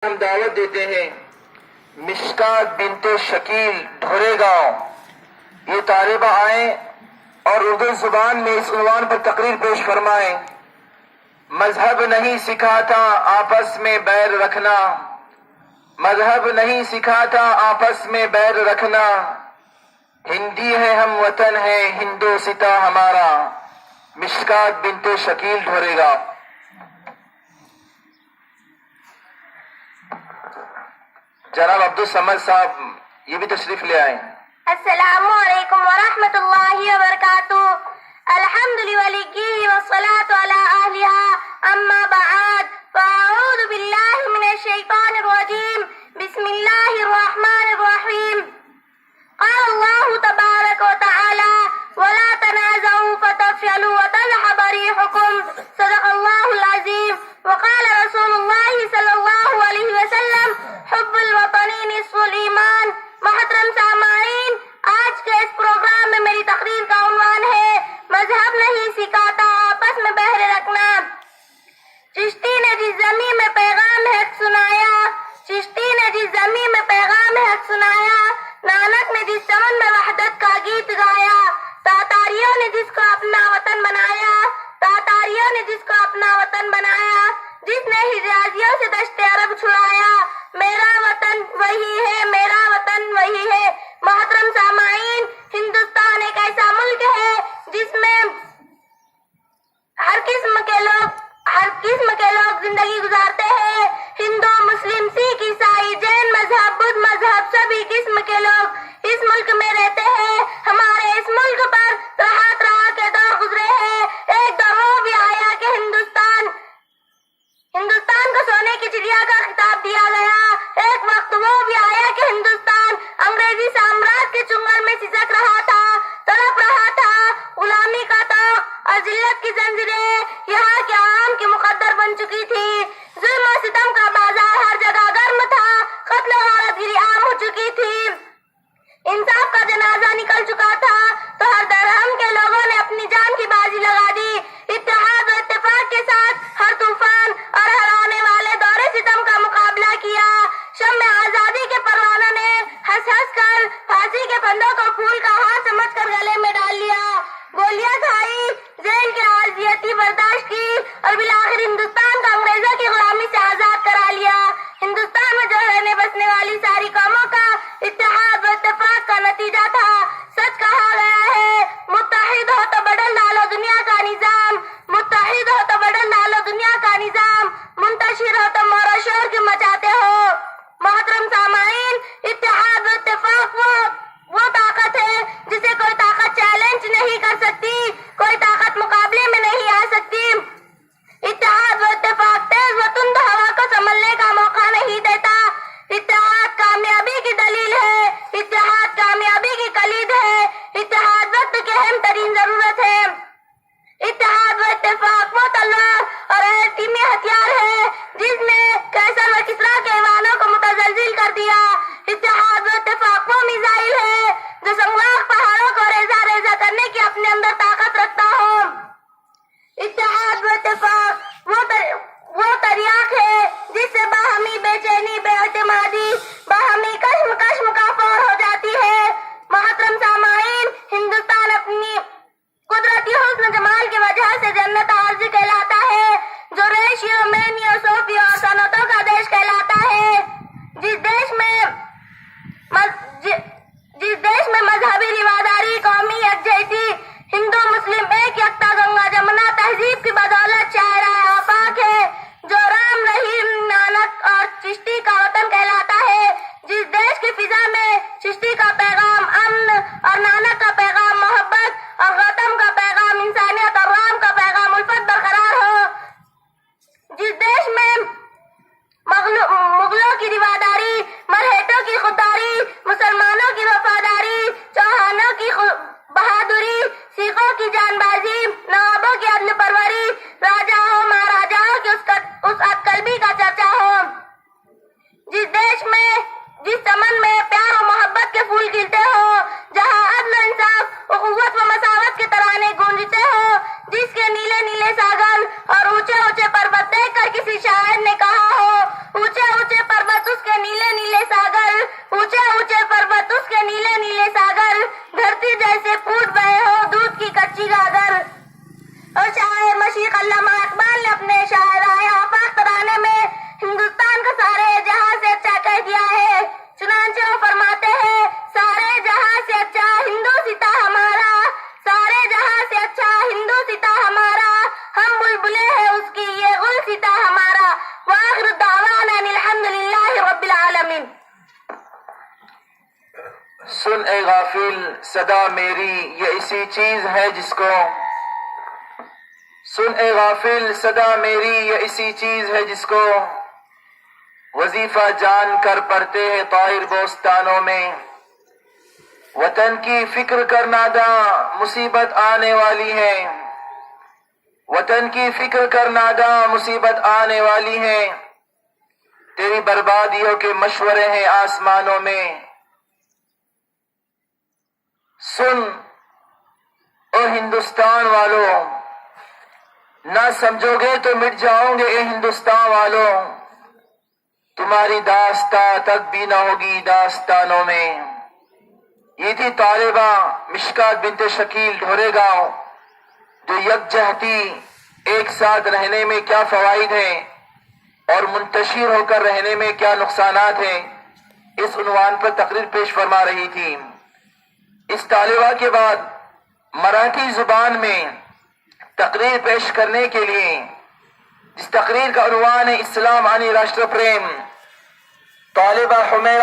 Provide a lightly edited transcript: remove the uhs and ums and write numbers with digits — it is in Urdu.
ہم دعوت دیتے ہیں مشکات بنت شکیل ڈھورے گاؤں، یہ طالبہ آئیں اور اردو زبان میں اس عنوان پر تقریر پیش فرمائیں۔ مذہب نہیں سکھاتا آپس میں بیر رکھنا، مذہب نہیں سکھاتا آپس میں بیر رکھنا، ہندی ہے ہم وطن ہے ہندو ستا ہمارا۔ مشکات بنت شکیل ڈھورے گاؤں۔ جناب عبدالصمد صاحب یہ بھی تشریف لے آئیں۔ السلام علیکم ورحمۃ اللہ وبرکاتہ۔ الحمد للہ والصلاة علی اہلہا، اما بعد فاعوذ باللہ من الشیطان الرجیم، بسم اللہ الرحمن الرحیم۔ قال اللہ تبارک وتعالی ولا تنازعوا فتفشلوا وتذهب ريحكم، صدق اللہ العظیم۔ وقال رسول اللہ صلی اللہ علیہ وسلم حب الوطن نصف الایمان۔ محترم سامعین، آج کے اس پروگرام میں میری تقریر کا عنوان ہے مذہب نہیں سکھاتا آپس میں بہر رکھنا۔ چشتی نے جس زمین میں پیغام حق سنایا، چشتی نے جس زمین میں پیغام حق سنایا، نانک نے جس چمن میں وحدت کا گیت گایا، تاتاریوں نے جس کو اپنا وطن بنایا، تاتاریوں نے جس کو اپنا وطن بنایا، جس نے حجازیوں سے دشت عرب چھڑایا، میرا وطن وہی ہے، میرا وطن وہی ہے۔ محترم سامعین، ہندوستان ایک ایسا ملک ہے جس میں ہر قسم کے لوگ زندگی گزارتے ہیں۔ ہندو، مسلم، سکھ، عیسائی، جین مذہب، بدھ مذہب، سبھی قسم کے لوگ اس ملک میں رہتے ہیں۔ ہمارے اس ملک پر طرح کے دور گزرے ہیں۔ ایک دور وہ بھی آیا کہ ہندوستان کو سونے کی چڑیا کا خطاب دیا گیا۔ ایک وقت وہ بھی آیا کہ ہندوستان انگریزی سامراج کے چنگل میں سسک رہا تھا، تڑپ رہا تھا۔ غلامی کا طوق اور ذلت کی زنجیریں یہاں کے عوام کی مقدر بن چکی تھی۔ ظلم و ستم کا بازار ہر جگہ گرم تھا، قتل و غارت گری عام ہو چکی تھی، انصاف کا جنازہ نکل چکا تھا، تو ہر درہم کے لوگوں نے اپنی جان کی بازی لگا دی۔ اتحاد و اتفاق کے ساتھ ہر طوفان اور ہر آنے والے دور ستم کا مقابلہ کیا۔ شمع آزادی کے پروانوں نے ہنس ہنس کر پھانسی کے پھندوں کو پھول کا ہار سمجھ کر گلے میں ڈال لیا، گولیاں کھائی، جیل کی اذیتیں برداشت کی اور بالآخر ہندوستان کو انگریزوں کی غلامی سے آزاد کرا لیا۔ ہندوستان میں جو رہنے بسنے والی ساری قوموں کا اتحاد و اتفاق کا نتیجہ تھا۔ سچ کہا گیا ہے، متحد ہو تو بدل ڈالو دنیا کا نظام، متحد ہو تو بدل ڈالو دنیا کا نظام، منتشر ہو تو مور و شور کیوں مچاتے ہو۔ محترم سامعین، اتحاد و اتفاق وہ طاقت ہے جسے کوئی طاقت چیلنج نہیں کر سکتی، کوئی طاقت مقابلے میں نہیں آ سکتی۔ اتحاد و اتفاق تیز و تند ہوا کو سنبھلنے کا موقع نہیں دیتا۔ اتحاد کامیابی کی دلیل ہے، اتحاد کامیابی کی کلید ہے، اتحاد وقت کی اہم ترین ضرورت ہے۔ اتحاد و اتفاق وہ تلوار اور ایٹمی ہتھیار ہے جس نے قیصر و کسریٰ کے ایوانوں کو متزلزل کر دیا۔ اتحاد و اتفاق وہ میزائل ہے جو سنگلاخ پہاڑوں کو ریزہ ریزہ کرنے کی اپنے اندر طاقت رکھتا ہو۔ اتحاد و اتفاق وہ تریاق ہے جس سے باہمی بے چینی، بے اعتمادی، باہمی کشم کافور ہو جاتی ہے۔ محترم سامعین، ہندوستان اپنی قدرتی حسن جمال کی وجہ سے جنت عارضی کہلاتا ہے، جو ریشیو، مینیو، صوفیوں اور صنعتوں کا دیش کہلاتا ہے۔ جس دیش میں مذہبی رواداری، قومی یکجہتی، ہندو مسلم ایک یکتا گنگا جمنا تہذیب کی بدولت شاہراہ آفاق ہے، جو رام، رحیم، نانک اور چشتی کا وطن کہلاتا ہے۔ جس دیش کی فضا میں چشتی کا پیغام امن اور نانک کا پیغام محبت اور گوتم کا پیغام انسانیت اور رام کا پیغام الفت برقرار ہو، جس دیش میں مغلوں کی رواداری، مرہٹوں کی خودداری، مسلمانوں کی وفاداری، چوہانوں کی بہادری، سکھوں کی جان بازی، نوابوں کی عدل پروری، راجاؤں مہاراجاؤں کی اس قلبی کا چرچا ہو، جس چمن میں پیار و محبت کے جیسے پھول کھلتے ہو، جہاں عدل و انصاف، اخوت و مساوت کے ترانے گونجتے ہو، جس کے نیلے نیلے ساگر اور اونچے اونچے پروت دیکھ کر کسی شاعر نے کہا ہو، اونچے اونچے پروت اس کے نیلے نیلے ساگر، اونچے اونچے پروت اس کے نیلے نیلے ساگر، دھرتی جیسے پھوٹ بہے ہو دودھ کی کچی گاگر۔ اور شاعر مشیق علامہ اقبال نے اپنے شاعرائے آفاق ترانے میں ہندوستان کا سارے جہاں سے اچھا کہہ دیا ہے، چنانچہ وہ فرماتے ہیں، سارے جہاں سے اچھا ہندو ستا ہمارا، سارے جہاں سے اچھا ہندو ستا ہمارا، ہم بلبلے ہیں اس کی یہ گل ستا ہمارا۔ وآخر دعوانا ان الحمدللہ رب العالمین۔ سن اے غافل صدا میری یہ اسی چیز ہے جس کو، سن اے غافل صدا میری یہ اسی چیز ہے جس کو، وظیفہ جان کر پڑھتے ہیں طاہر بوستانوں میں۔ وطن کی فکر کر ناداں مصیبت آنے والی ہے، وطن کی فکر کر ناداں مصیبت آنے والی ہے، تیری بربادیوں کے مشورے ہیں آسمانوں میں۔ سن او ہندوستان والوں، نہ سمجھو گے تو مٹ جاؤ گے اے ہندوستان والوں، تمہاری داستان تک بھی نہ ہوگی داستانوں میں۔ یہ تھی طالبہ مشکات بنت شکیل ڈھورے گاؤں، جو یکجہتی ایک ساتھ رہنے میں کیا فوائد ہیں اور منتشر ہو کر رہنے میں کیا نقصانات ہیں، اس عنوان پر تقریر پیش فرما رہی تھی۔ اس طالبہ کے بعد مراٹھی زبان میں تقریر پیش کرنے کے لیے جس تقریر کا عنوان ہے اسلام عنی راشٹر پریم، طالبہ حمیرہ